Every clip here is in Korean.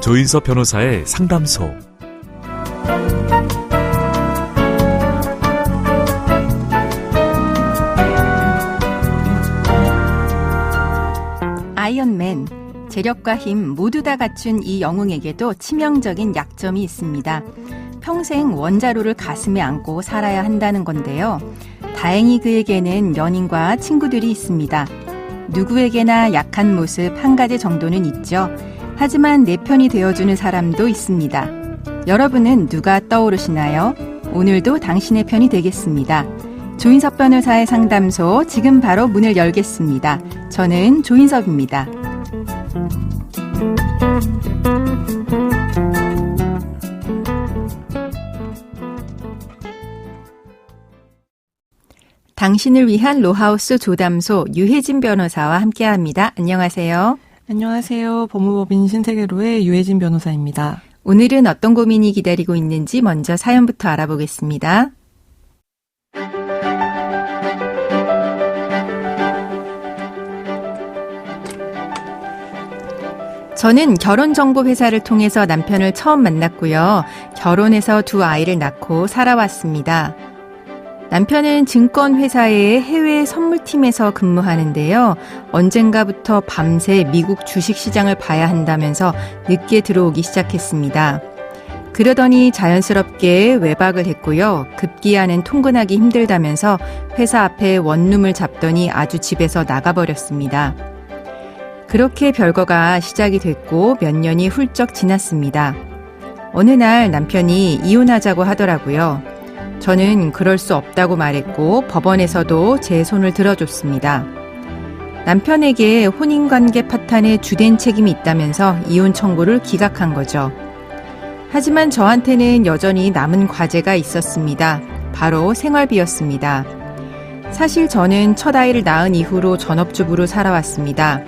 조인섭 변호사의 상담소. 아이언맨, 재력과 힘 모두 다 갖춘 이 영웅에게도 치명적인 약점이 있습니다. 평생 원자로를 가슴에 안고 살아야 한다는 건데요. 다행히 그에게는 연인과 친구들이 있습니다. 누구에게나 약한 모습 한 가지 정도는 있죠. 하지만 내 편이 되어주는 사람도 있습니다. 여러분은 누가 떠오르시나요? 오늘도 당신의 편이 되겠습니다. 조인섭 변호사의 상담소 지금 바로 문을 열겠습니다. 저는 조인섭입니다. 당신을 위한 로하우스 조담소 유혜진 변호사와 함께합니다. 안녕하세요. 안녕하세요. 법무법인 신세계로의 유혜진 변호사입니다. 오늘은 어떤 고민이 기다리고 있는지 먼저 사연부터 알아보겠습니다. 저는 결혼정보회사를 통해서 남편을 처음 만났고요. 결혼해서 2 아이를 낳고 살아왔습니다. 남편은 증권회사의 해외 선물팀에서 근무하는데요. 언젠가부터 밤새 미국 주식시장을 봐야 한다면서 늦게 들어오기 시작했습니다. 그러더니 자연스럽게 외박을 했고요. 급기야는 통근하기 힘들다면서 회사 앞에 원룸을 잡더니 아주 집에서 나가버렸습니다. 그렇게 별거가 시작이 됐고 몇 년이 훌쩍 지났습니다. 어느 날 남편이 이혼하자고 하더라고요. 저는 그럴 수 없다고 말했고 법원에서도 제 손을 들어줬습니다. 남편에게 혼인관계 파탄에 주된 책임이 있다면서 이혼 청구를 기각한 거죠. 하지만 저한테는 여전히 남은 과제가 있었습니다. 바로 생활비였습니다. 사실 저는 첫 아이를 낳은 이후로 전업주부로 살아왔습니다.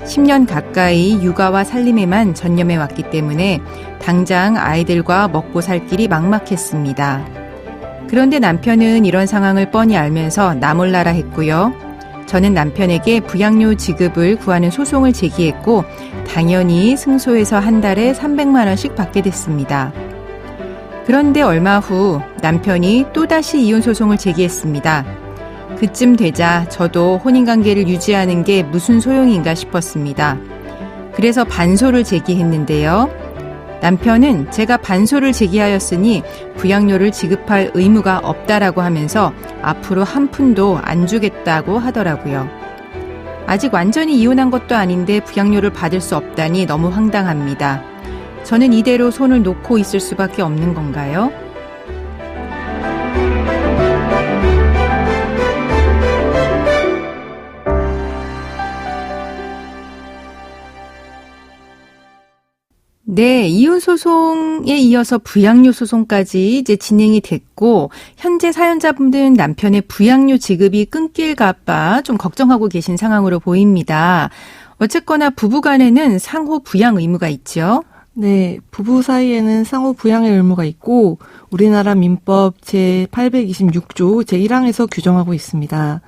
10년 가까이 육아와 살림에만 전념해 왔기 때문에 당장 아이들과 먹고 살 길이 막막했습니다. 그런데 남편은 이런 상황을 뻔히 알면서 나 몰라라 했고요. 저는 남편에게 부양료 지급을 구하는 소송을 제기했고 당연히 승소해서 한 달에 300만 원씩 받게 됐습니다. 그런데 얼마 후 남편이 또다시 이혼 소송을 제기했습니다. 그쯤 되자 저도 혼인관계를 유지하는 게 무슨 소용인가 싶었습니다. 그래서 반소를 제기했는데요. 남편은 제가 반소를 제기하였으니 부양료를 지급할 의무가 없다라고 하면서 앞으로 한 푼도 안 주겠다고 하더라고요. 아직 완전히 이혼한 것도 아닌데 부양료를 받을 수 없다니 너무 황당합니다. 저는 이대로 손을 놓고 있을 수밖에 없는 건가요? 네, 이혼 소송에 이어서 부양료 소송까지 이제 진행이 됐고 현재 사연자분들은 남편의 부양료 지급이 끊길까 봐 좀 걱정하고 계신 상황으로 보입니다. 어쨌거나 부부간에는 상호 부양 의무가 있죠. 네, 부부 사이에는 상호 부양의 의무가 있고 우리나라 민법 제826조 제1항에서 규정하고 있습니다.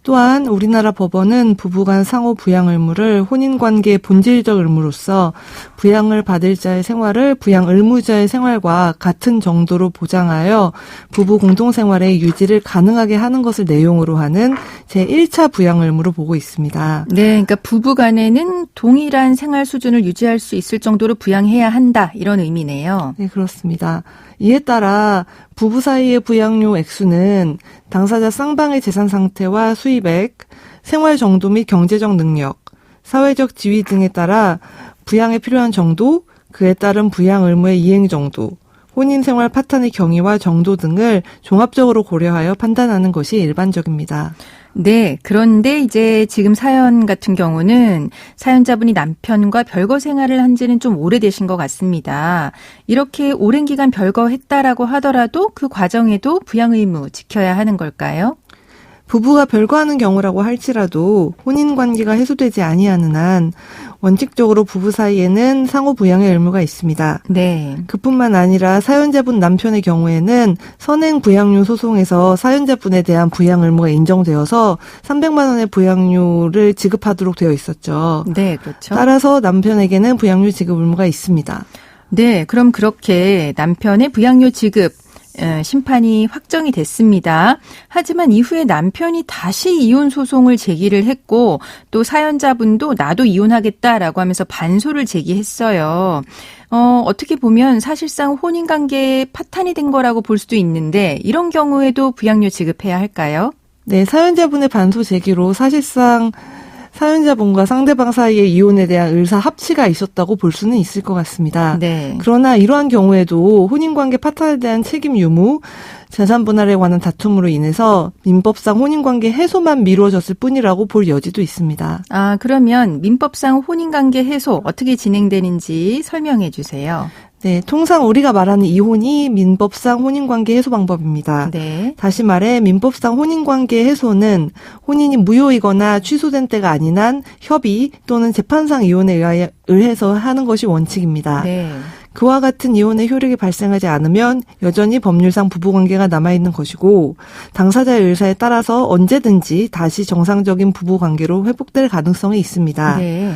또한 우리나라 법원은 부부간 상호 부양 의무를 혼인관계의 본질적 의무로서 부양을 받을 자의 생활을 부양 의무자의 생활과 같은 정도로 보장하여 부부 공동생활의 유지를 가능하게 하는 것을 내용으로 하는 제1차 부양 의무로 보고 있습니다. 네, 그러니까 부부 간에는 동일한 생활 수준을 유지할 수 있을 정도로 부양해야 한다 이런 의미네요. 네, 그렇습니다. 이에 따라 부부 사이의 부양료 액수는 당사자 쌍방의 재산 상태와 수입액, 생활 정도 및 경제적 능력, 사회적 지위 등에 따라 부양에 필요한 정도, 그에 따른 부양 의무의 이행 정도, 혼인 생활 파탄의 경위와 정도 등을 종합적으로 고려하여 판단하는 것이 일반적입니다. 네, 그런데 이제 지금 사연 같은 경우는 사연자분이 남편과 별거 생활을 한 지는 좀 오래되신 것 같습니다. 이렇게 오랜 기간 별거 했다라고 하더라도 그 과정에도 부양 의무 지켜야 하는 걸까요? 부부가 별거하는 경우라고 할지라도 혼인관계가 해소되지 아니하는 한 원칙적으로 부부 사이에는 상호 부양의 의무가 있습니다. 네. 그뿐만 아니라 사연자분 남편의 경우에는 선행 부양료 소송에서 사연자분에 대한 부양 의무가 인정되어서 300만 원의 부양료를 지급하도록 되어 있었죠. 네, 그렇죠. 따라서 남편에게는 부양료 지급 의무가 있습니다. 네, 그럼 그렇게 남편의 부양료 지급 심판이 확정이 됐습니다. 하지만 이후에 남편이 다시 이혼 소송을 제기를 했고 또 사연자분도 나도 이혼하겠다라고 하면서 반소를 제기했어요. 어떻게 보면 사실상 혼인관계에 파탄이 된 거라고 볼 수도 있는데 이런 경우에도 부양료 지급해야 할까요? 네, 사연자분의 반소 제기로 사실상 사연자분과 상대방 사이에 이혼에 대한 의사 합치가 있었다고 볼 수는 있을 것 같습니다. 네. 그러나 이러한 경우에도 혼인관계 파탄에 대한 책임 유무, 재산 분할에 관한 다툼으로 인해서 민법상 혼인관계 해소만 미뤄졌을 뿐이라고 볼 여지도 있습니다. 아, 그러면 민법상 혼인관계 해소 어떻게 진행되는지 설명해 주세요. 네, 통상 우리가 말하는 이혼이 민법상 혼인관계 해소 방법입니다. 네. 다시 말해 민법상 혼인관계 해소는 혼인이 무효이거나 취소된 때가 아닌 한 협의 또는 재판상 이혼에 의해서 하는 것이 원칙입니다. 네. 그와 같은 이혼의 효력이 발생하지 않으면 여전히 법률상 부부관계가 남아있는 것이고 당사자의 의사에 따라서 언제든지 다시 정상적인 부부관계로 회복될 가능성이 있습니다. 네.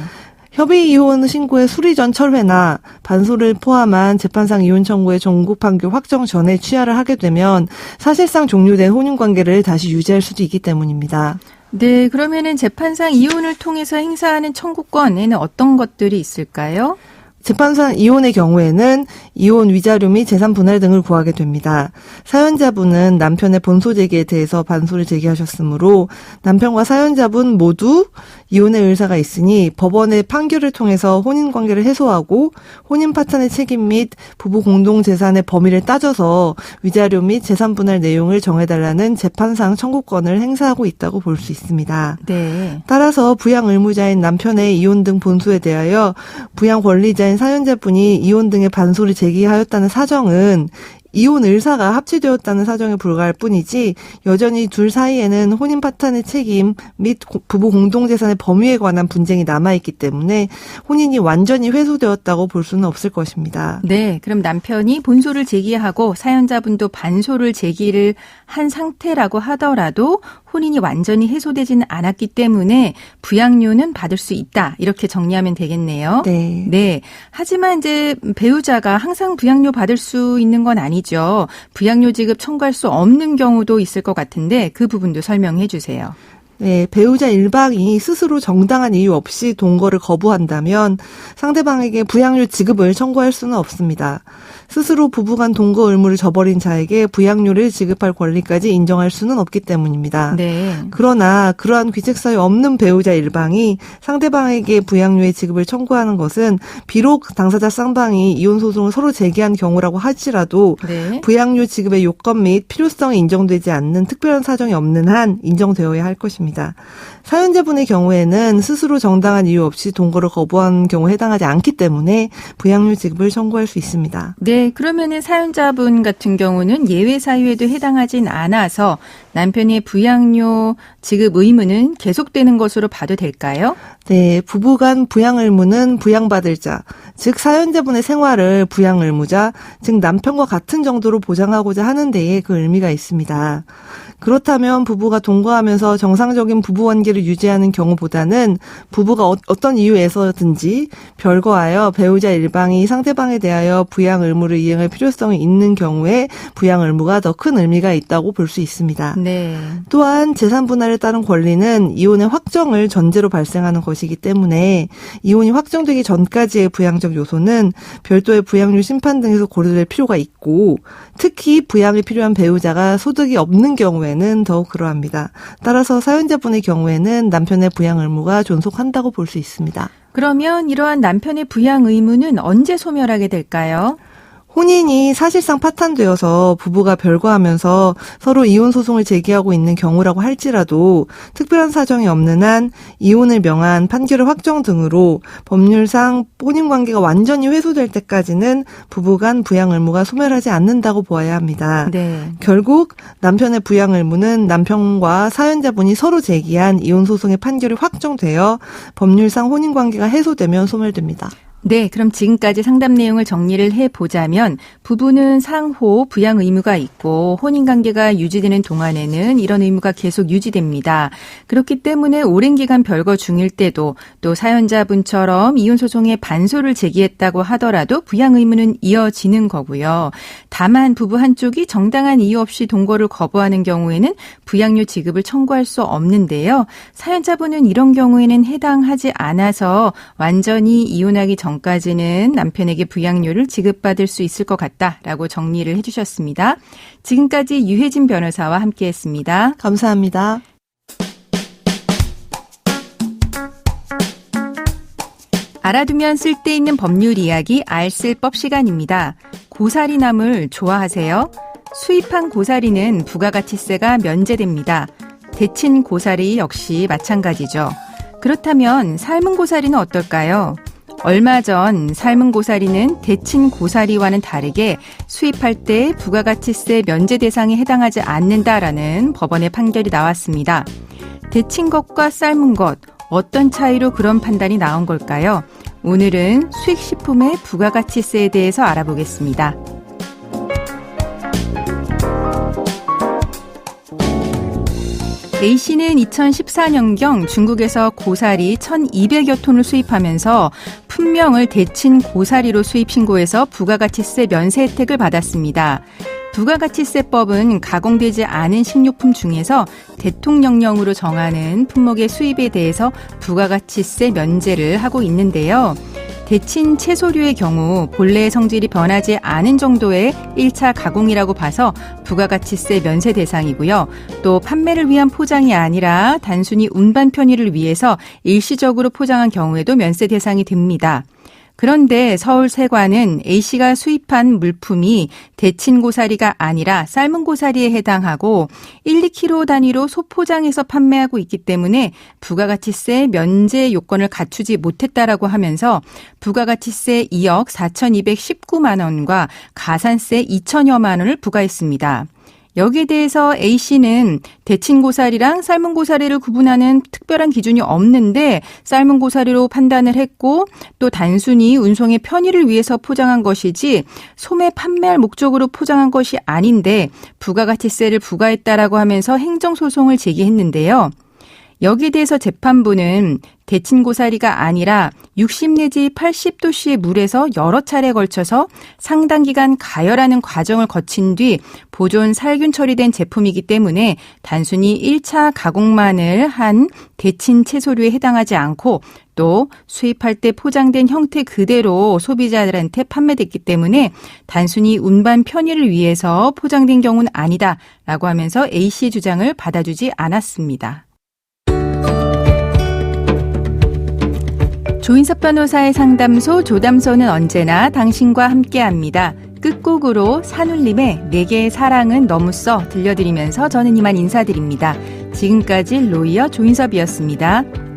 협의 이혼 신고의 수리 전 철회나 반소를 포함한 재판상 이혼 청구의 종국 판결 확정 전에 취하를 하게 되면 사실상 종료된 혼인관계를 다시 유지할 수도 있기 때문입니다. 네, 그러면은 재판상 이혼을 통해서 행사하는 청구권에는 어떤 것들이 있을까요? 재판상 이혼의 경우에는 이혼 위자료 및 재산 분할 등을 구하게 됩니다. 사연자분은 남편의 본소 제기에 대해서 반소를 제기하셨으므로 남편과 사연자분 모두 이혼의 의사가 있으니 법원의 판결을 통해서 혼인관계를 해소하고 혼인 파탄의 책임 및 부부 공동재산의 범위를 따져서 위자료 및 재산 분할 내용을 정해달라는 재판상 청구권을 행사하고 있다고 볼 수 있습니다. 네. 따라서 부양 의무자인 남편의 이혼 등 본소에 대하여 부양 권리자인 사연자분이 이혼 등의 반소를 제기하였다는 사정은 이혼 의사가 합치되었다는 사정에 불과할 뿐이지 여전히 둘 사이에는 혼인 파탄의 책임 및 부부 공동재산의 범위에 관한 분쟁이 남아있기 때문에 혼인이 완전히 회소되었다고 볼 수는 없을 것입니다. 네, 그럼 남편이 본소를 제기하고 사연자분도 반소를 제기를 한 상태라고 하더라도 혼인이 완전히 해소되지는 않았기 때문에 부양료는 받을 수 있다. 이렇게 정리하면 되겠네요. 네. 네. 하지만 이제 배우자가 항상 부양료 받을 수 있는 건 아니죠. 부양료 지급 청구할 수 없는 경우도 있을 것 같은데 그 부분도 설명해 주세요. 네, 배우자 일방이 스스로 정당한 이유 없이 동거를 거부한다면 상대방에게 부양료 지급을 청구할 수는 없습니다. 스스로 부부간 동거 의무를 저버린 자에게 부양료를 지급할 권리까지 인정할 수는 없기 때문입니다. 네. 그러나 그러한 귀책사유 없는 배우자 일방이 상대방에게 부양료의 지급을 청구하는 것은 비록 당사자 쌍방이 이혼 소송을 서로 제기한 경우라고 할지라도 네. 부양료 지급의 요건 및 필요성이 인정되지 않는 특별한 사정이 없는 한 인정되어야 할 것입니다. 사연자분의 경우에는 스스로 정당한 이유 없이 동거를 거부한 경우에 해당하지 않기 때문에 부양료 지급을 청구할 수 있습니다. 네, 그러면은 사연자분 같은 경우는 예외 사유에도 해당하진 않아서 남편의 부양료 지급 의무는 계속되는 것으로 봐도 될까요? 네, 부부간 부양 의무는 부양받을 자, 즉 사연자분의 생활을 부양 의무자, 즉 남편과 같은 정도로 보장하고자 하는 데에 그 의미가 있습니다. 그렇다면 부부가 동거하면서 정상적인 부부관계를 유지하는 경우보다는 부부가 어떤 이유에서든지 별거하여 배우자 일방이 상대방에 대하여 부양 의무를 이행할 필요성이 있는 경우에 부양 의무가 더 큰 의미가 있다고 볼 수 있습니다. 네. 또한 재산 분할에 따른 권리는 이혼의 확정을 전제로 발생하는 것이기 때문에 이혼이 확정되기 전까지의 부양적 요소는 별도의 부양료 심판 등에서 고려될 필요가 있고 특히 부양이 필요한 배우자가 소득이 없는 경우에는 더욱 그러합니다. 따라서 사연자분의 경우에는 남편의 부양 의무가 존속한다고 볼 수 있습니다. 그러면 이러한 남편의 부양 의무는 언제 소멸하게 될까요? 혼인이 사실상 파탄되어서 부부가 별거하면서 서로 이혼 소송을 제기하고 있는 경우라고 할지라도 특별한 사정이 없는 한 이혼을 명한 판결의 확정 등으로 법률상 혼인관계가 완전히 회수될 때까지는 부부간 부양 의무가 소멸하지 않는다고 보아야 합니다. 네. 결국 남편의 부양 의무는 남편과 사연자분이 서로 제기한 이혼 소송의 판결이 확정되어 법률상 혼인관계가 해소되면 소멸됩니다. 네, 그럼 지금까지 상담 내용을 정리를 해보자면 부부는 상호 부양 의무가 있고 혼인관계가 유지되는 동안에는 이런 의무가 계속 유지됩니다. 그렇기 때문에 오랜 기간 별거 중일 때도 또 사연자분처럼 이혼소송에 반소를 제기했다고 하더라도 부양 의무는 이어지는 거고요. 다만 부부 한쪽이 정당한 이유 없이 동거를 거부하는 경우에는 부양료 지급을 청구할 수 없는데요. 사연자분은 이런 경우에는 해당하지 않아서 완전히 이혼하기 전까지는 남편에게 부양료를 지급받을 수 있을 것 같다라고 정리를 해주셨습니다. 지금까지 유혜진 변호사와 함께했습니다. 감사합니다. 알아두면 쓸데있는 법률 이야기 알쓸법 시간입니다. 고사리나물 좋아하세요? 수입한 고사리는 부가가치세가 면제됩니다. 데친 고사리 역시 마찬가지죠. 그렇다면 삶은 고사리는 어떨까요? 얼마 전 삶은 고사리는 데친 고사리와는 다르게 수입할 때 부가가치세 면제 대상에 해당하지 않는다라는 법원의 판결이 나왔습니다. 데친 것과 삶은 것, 어떤 차이로 그런 판단이 나온 걸까요? 오늘은 수익식품의 부가가치세에 대해서 알아보겠습니다. A씨는 2014년경 중국에서 고사리 1,200여 톤을 수입하면서 품명을 데친 고사리로 수입 신고해서 부가가치세 면세 혜택을 받았습니다. 부가가치세법은 가공되지 않은 식료품 중에서 대통령령으로 정하는 품목의 수입에 대해서 부가가치세 면제를 하고 있는데요. 데친 채소류의 경우 본래의 성질이 변하지 않은 정도의 1차 가공이라고 봐서 부가가치세 면세 대상이고요. 또 판매를 위한 포장이 아니라 단순히 운반 편의를 위해서 일시적으로 포장한 경우에도 면세 대상이 됩니다. 그런데 서울세관은 A씨가 수입한 물품이 데친 고사리가 아니라 삶은 고사리에 해당하고 1, 2kg 단위로 소포장해서 판매하고 있기 때문에 부가가치세 면제 요건을 갖추지 못했다라고 하면서 부가가치세 2억 4,219만 원과 가산세 2천여만 원을 부과했습니다. 여기에 대해서 A씨는 데친 고사리랑 삶은 고사리를 구분하는 특별한 기준이 없는데 삶은 고사리로 판단을 했고 또 단순히 운송의 편의를 위해서 포장한 것이지 소매 판매할 목적으로 포장한 것이 아닌데 부가가치세를 부과했다라고 하면서 행정소송을 제기했는데요. 여기에 대해서 재판부는 데친 고사리가 아니라 60 내지 80도씨의 물에서 여러 차례 걸쳐서 상당 기간 가열하는 과정을 거친 뒤 보존 살균 처리된 제품이기 때문에 단순히 1차 가공만을 한 데친 채소류에 해당하지 않고 또 수입할 때 포장된 형태 그대로 소비자들한테 판매됐기 때문에 단순히 운반 편의를 위해서 포장된 경우는 아니다라고 하면서 A씨의 주장을 받아주지 않았습니다. 조인섭 변호사의 상담소 조담소는 언제나 당신과 함께합니다. 끝곡으로 산울림의 내게 사랑은 너무 써 들려드리면서 저는 이만 인사드립니다. 지금까지 로이어 조인섭이었습니다.